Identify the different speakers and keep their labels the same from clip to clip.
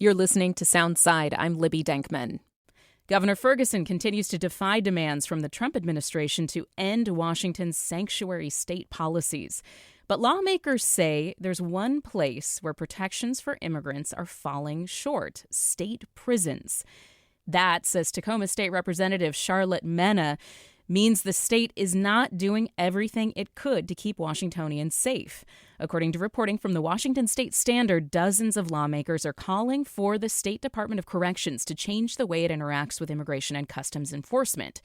Speaker 1: You're listening to Soundside. I'm Libby Denkman. Governor Ferguson continues to defy demands from the Trump administration to end Washington's sanctuary state policies. But lawmakers say there's one place where protections for immigrants are falling short: state prisons. That, says Tacoma State Representative Sharlett Mena, means the state is not doing everything it could to keep Washingtonians safe. According to reporting from the Washington State Standard, dozens of lawmakers are calling for the State Department of Corrections to change the way it interacts with immigration and customs enforcement.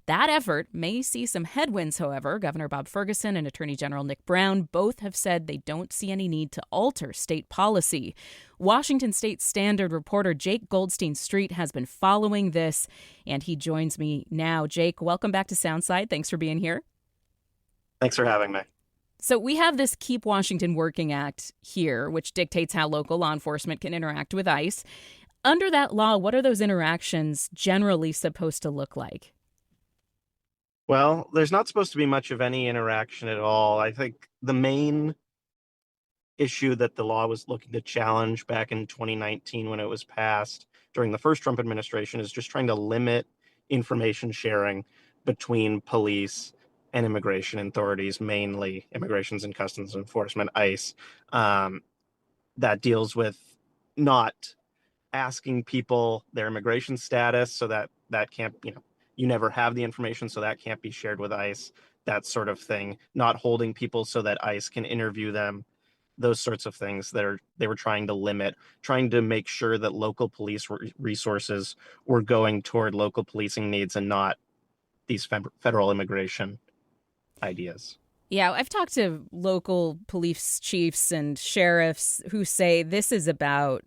Speaker 1: That effort may see some headwinds, however. Governor Bob Ferguson and Attorney General Nick Brown both have said they don't see any need to alter state policy. Washington State Standard reporter Jake Goldstein-Street has been following this, and he joins me now. Jake, welcome back to Soundside. Thanks for being here.
Speaker 2: Thanks for having me.
Speaker 1: So we have this Keep Washington Working Act here, which dictates how local law enforcement can interact with ICE. Under that law, what are those interactions generally supposed to look like?
Speaker 2: Well, there's not supposed to be much of any interaction at all. I think the main issue that the law was looking to challenge back in 2019 when it was passed during the first Trump administration is just trying to limit information sharing between police and immigration authorities, mainly Immigrations and Customs Enforcement, ICE, that deals with not asking people their immigration status, so that can't, you never have the information, so that can't be shared with ICE, that sort of thing. Not holding people so that ICE can interview them, those sorts of things that they were trying to limit, trying to make sure that local police resources were going toward local policing needs and not these federal immigration ideas.
Speaker 1: Yeah, I've talked to local police chiefs and sheriffs who say this is about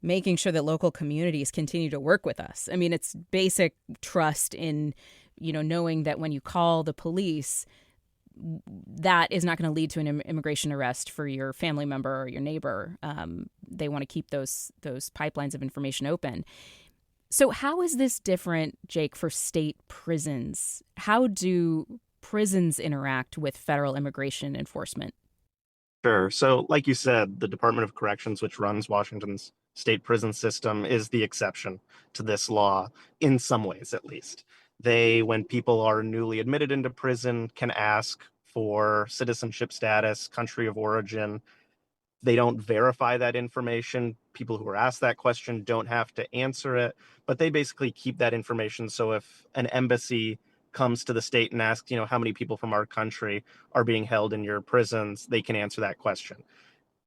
Speaker 1: making sure that local communities continue to work with us. I mean, it's basic trust in, knowing that when you call the police, that is not going to lead to an immigration arrest for your family member or your neighbor. They want to keep those pipelines of information open. So how is this different, Jake, for state prisons? How do prisons interact with federal immigration enforcement?
Speaker 2: Sure. So like you said, the Department of Corrections, which runs Washington's state prison system, is the exception to this law, in some ways at least. They, when people are newly admitted into prison, can ask for citizenship status, country of origin. They don't verify that information. People who are asked that question don't have to answer it, but they basically keep that information. So if an embassy comes to the state and asks, how many people from our country are being held in your prisons, they can answer that question.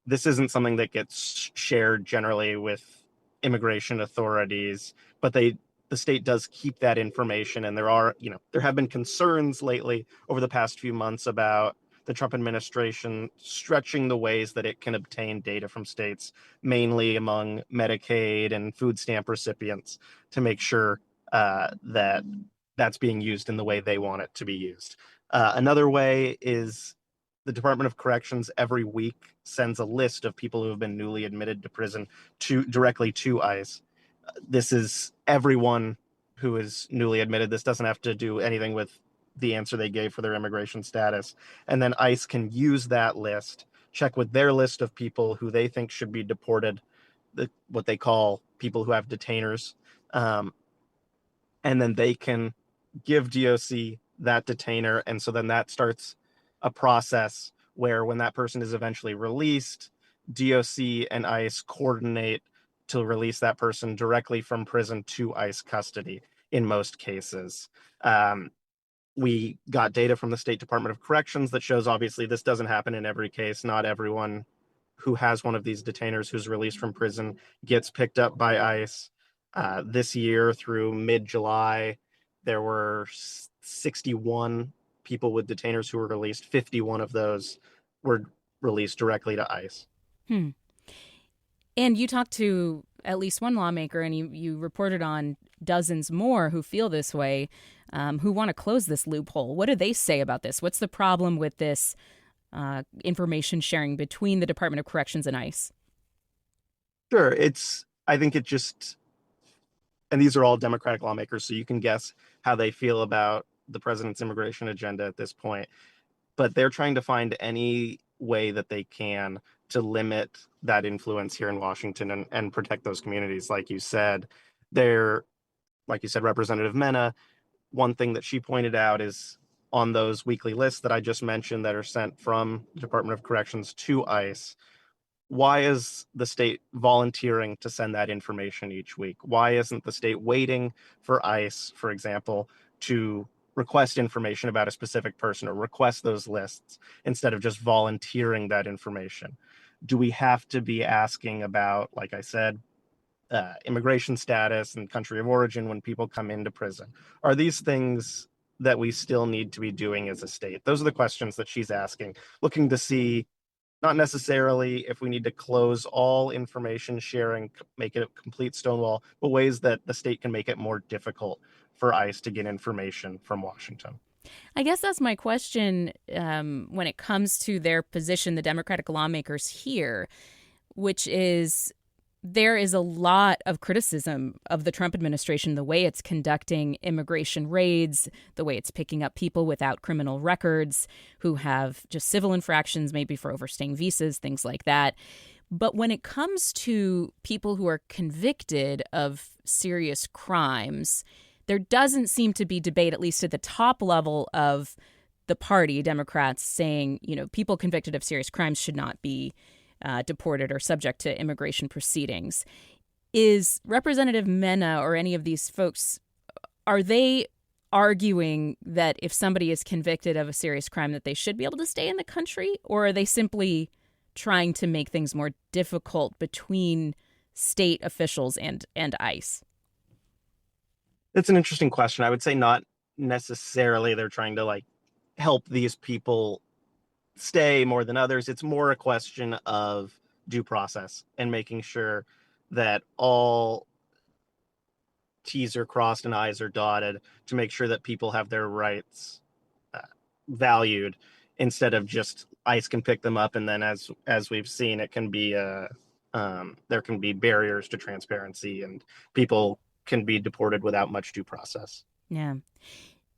Speaker 2: This isn't something that gets shared generally with immigration authorities, but the state does keep that information. And there have been concerns lately over the past few months about the Trump administration stretching the ways that it can obtain data from states, mainly among Medicaid and food stamp recipients, to make sure that that's being used in the way they want it to be used. Another way is the Department of Corrections every week sends a list of people who have been newly admitted to prison directly to ICE. This is everyone who is newly admitted. This doesn't have to do anything with the answer they gave for their immigration status. And then ICE can use that list, check with their list of people who they think should be deported, what they call people who have detainers. And then they can give DOC that detainer. And so then that starts a process where when that person is eventually released, DOC and ICE coordinate to release that person directly from prison to ICE custody in most cases. We got data from the State Department of Corrections that shows obviously this doesn't happen in every case. Not everyone who has one of these detainers who's released from prison gets picked up by ICE. This year through mid-July, there were 61 people with detainers who were released. 51 of those were released directly to ICE.
Speaker 1: And you talked to at least one lawmaker, and you reported on dozens more who feel this way, who want to close this loophole. What do they say about this? What's the problem with this information sharing between the Department of Corrections and ICE?
Speaker 2: Sure. I think it just, and these are all Democratic lawmakers, so you can guess how they feel about the president's immigration agenda at this point. But they're trying to find any way that they can to limit that influence here in Washington and protect those communities. Like you said, Representative Mena, one thing that she pointed out is on those weekly lists that I just mentioned that are sent from the Department of Corrections to ICE, why is the state volunteering to send that information each week? Why isn't the state waiting for ICE, for example, to request information about a specific person or request those lists instead of just volunteering that information? Do we have to be asking about, like I said, immigration status and country of origin when people come into prison? Are these things that we still need to be doing as a state? Those are the questions that she's asking, looking to see not necessarily if we need to close all information sharing, make it a complete stonewall, but ways that the state can make it more difficult for ICE to get information from Washington.
Speaker 1: I guess that's my question when it comes to their position, the Democratic lawmakers here, which is there is a lot of criticism of the Trump administration, the way it's conducting immigration raids, the way it's picking up people without criminal records who have just civil infractions, maybe for overstaying visas, things like that. But when it comes to people who are convicted of serious crimes, there doesn't seem to be debate, at least at the top level of the party, Democrats saying, people convicted of serious crimes should not be deported or subject to immigration proceedings. Is Representative Mena or any of these folks, are they arguing that if somebody is convicted of a serious crime that they should be able to stay in the country? Or are they simply trying to make things more difficult between state officials and ICE?
Speaker 2: That's an interesting question. I would say not necessarily they're trying to help these people stay more than others. It's more a question of due process and making sure that all T's are crossed and I's are dotted to make sure that people have their rights valued, instead of just ICE can pick them up and then as we've seen, it can be there can be barriers to transparency and people can be deported without much due process.
Speaker 1: Yeah.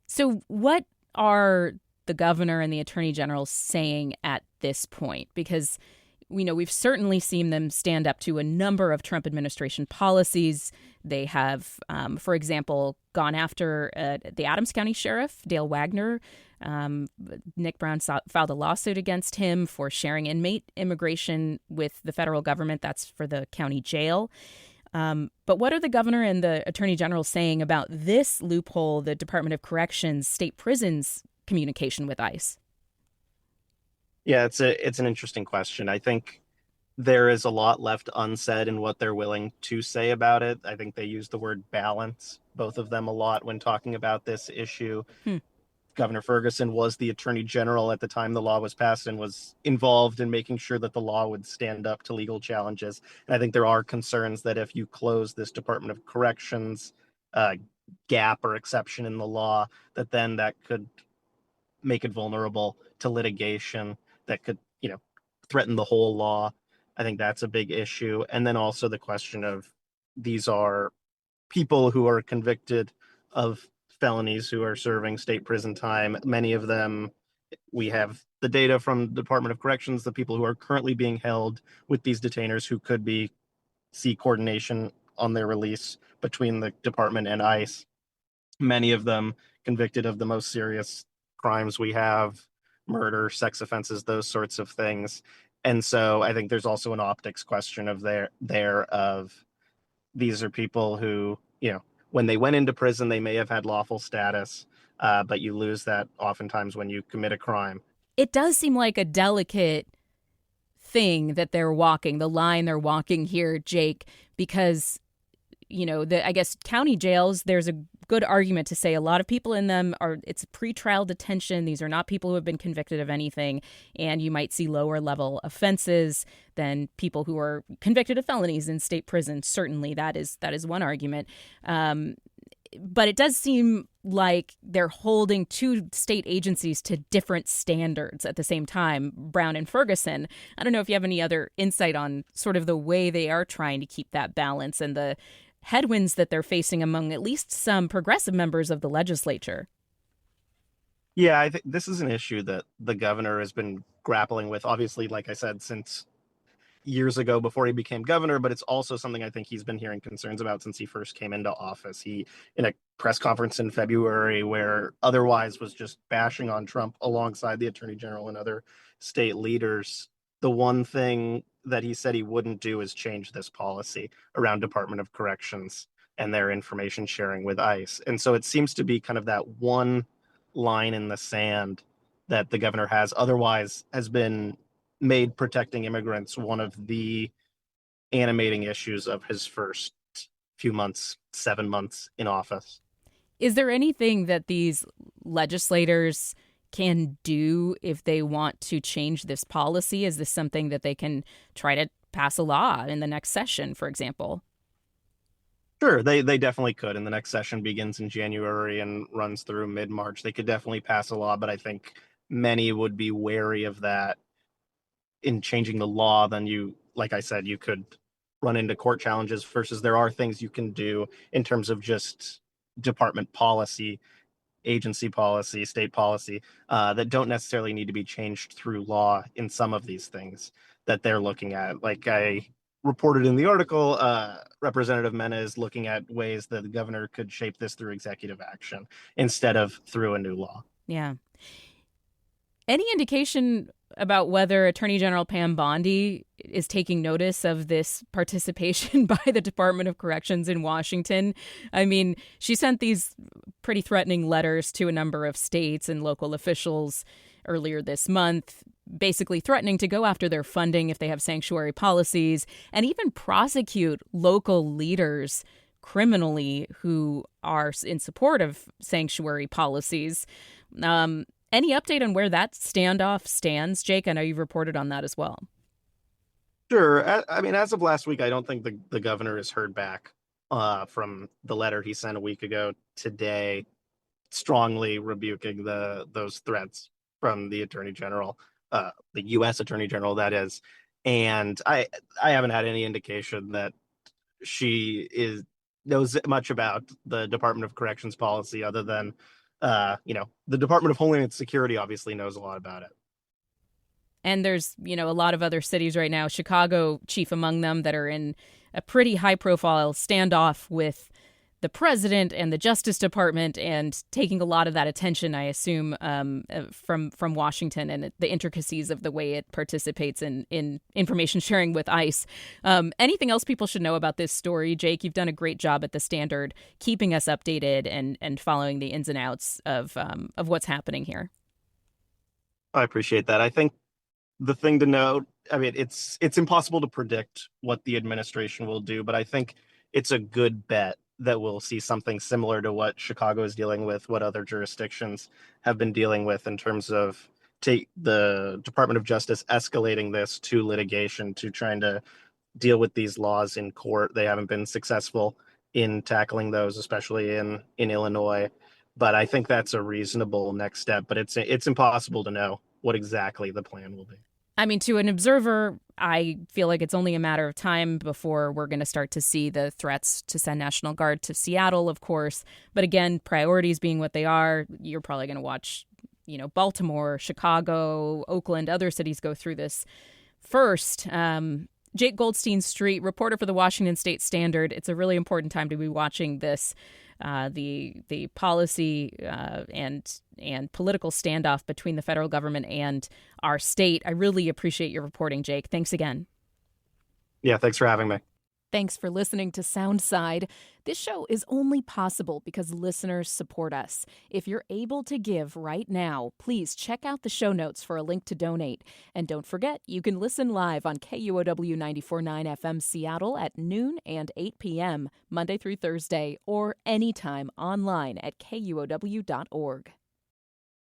Speaker 1: So what are the governor and the attorney general saying at this point? Because we've certainly seen them stand up to a number of Trump administration policies. They have, for example, gone after the Adams County Sheriff, Dale Wagner. Nick Brown filed a lawsuit against him for sharing inmate immigration with the federal government. That's for the county jail. But what are the governor and the attorney general saying about this loophole, the Department of Corrections, state prisons communication with ICE?
Speaker 2: Yeah, it's an interesting question. I think there is a lot left unsaid in what they're willing to say about it. I think they use the word balance, both of them, a lot when talking about this issue. Governor Ferguson was the attorney general at the time the law was passed and was involved in making sure that the law would stand up to legal challenges. And I think there are concerns that if you close this Department of Corrections gap or exception in the law, that could make it vulnerable to litigation that could, threaten the whole law. I think that's a big issue. And then also the question of these are people who are convicted of felonies who are serving state prison time. Many of them, we have the data from the Department of Corrections, the people who are currently being held with these detainers who could see coordination on their release between the department and ICE. Many of them convicted of the most serious crimes we have, murder, sex offenses, those sorts of things. And so I think there's also an optics question of these are people who, when they went into prison, they may have had lawful status, but you lose that oftentimes when you commit a crime.
Speaker 1: It does seem like a delicate thing that they're walking, the line they're walking here, Jake, because, I guess county jails, there's a good argument to say a lot of people in them it's pretrial detention. These are not people who have been convicted of anything. And you might see lower level offenses than people who are convicted of felonies in state prison. Certainly that is one argument. But it does seem like they're holding two state agencies to different standards at the same time, Brown and Ferguson. I don't know if you have any other insight on sort of the way they are trying to keep that balance and the headwinds that they're facing among at least some progressive members of the legislature.
Speaker 2: Yeah, I think this is an issue that the governor has been grappling with, obviously, like I said, since years ago before he became governor, but it's also something I think he's been hearing concerns about since he first came into office. He, in a press conference in February, where otherwise was just bashing on Trump alongside the attorney general and other state leaders, the one thing that he said he wouldn't do is change this policy around Department of Corrections and their information sharing with ICE. And so it seems to be kind of that one line in the sand that the governor has otherwise has been made protecting immigrants one of the animating issues of his first few months, 7 months in office.
Speaker 1: Is there anything that these legislators can do if they want to change this policy? Is this something that they can try to pass a law in the next session, for example?
Speaker 2: Sure, they definitely could. And the next session begins in January and runs through mid-March. They could definitely pass a law, but I think many would be wary of that. In changing the law, then you, like I said, you could run into court challenges versus there are things you can do in terms of just department policy, agency policy, state policy, that don't necessarily need to be changed through law in some of these things that they're looking at. Like I reported in the article, Representative Mena is looking at ways that the governor could shape this through executive action instead of through a new law.
Speaker 1: Yeah. Any indication about whether Attorney General Pam Bondi is taking notice of this participation by the Department of Corrections in Washington? I mean, she sent these pretty threatening letters to a number of states and local officials earlier this month, basically threatening to go after their funding if they have sanctuary policies and even prosecute local leaders criminally who are in support of sanctuary policies. Any update on where that standoff stands, Jake? I know you've reported on that as well.
Speaker 2: Sure. I mean, as of last week, I don't think the governor has heard back from the letter he sent a week ago today, strongly rebuking those threats from the attorney general, the U.S. attorney general, that is. And I haven't had any indication that she knows much about the Department of Corrections policy other than the Department of Homeland Security obviously knows a lot about it.
Speaker 1: And there's, a lot of other cities right now, Chicago chief among them, that are in a pretty high profile standoff with the president and the Justice Department and taking a lot of that attention, I assume, from Washington and the intricacies of the way it participates in information sharing with ICE. Anything else people should know about this story? Jake, you've done a great job at The Standard keeping us updated and following the ins and outs of what's happening here.
Speaker 2: I appreciate that. I think the thing to note, I mean, it's impossible to predict what the administration will do, but I think it's a good bet that we'll see something similar to what Chicago is dealing with, what other jurisdictions have been dealing with in terms of the Department of Justice escalating this to litigation, to trying to deal with these laws in court. They haven't been successful in tackling those, especially in Illinois. But I think that's a reasonable next step. But it's impossible to know what exactly the plan will be.
Speaker 1: I mean, to an observer, I feel like it's only a matter of time before we're going to start to see the threats to send National Guard to Seattle, of course. But again, priorities being what they are, you're probably going to watch, Baltimore, Chicago, Oakland, other cities go through this first. Jake Goldstein-Street, reporter for the Washington State Standard. It's a really important time to be watching this. The policy and political standoff between the federal government and our state. I really appreciate your reporting, Jake. Thanks again.
Speaker 2: Yeah, thanks for having me.
Speaker 1: Thanks for listening to Soundside. This show is only possible because listeners support us. If you're able to give right now, please check out the show notes for a link to donate. And don't forget, you can listen live on KUOW 94.9 FM Seattle at noon and 8 p.m., Monday through Thursday, or anytime online at KUOW.org.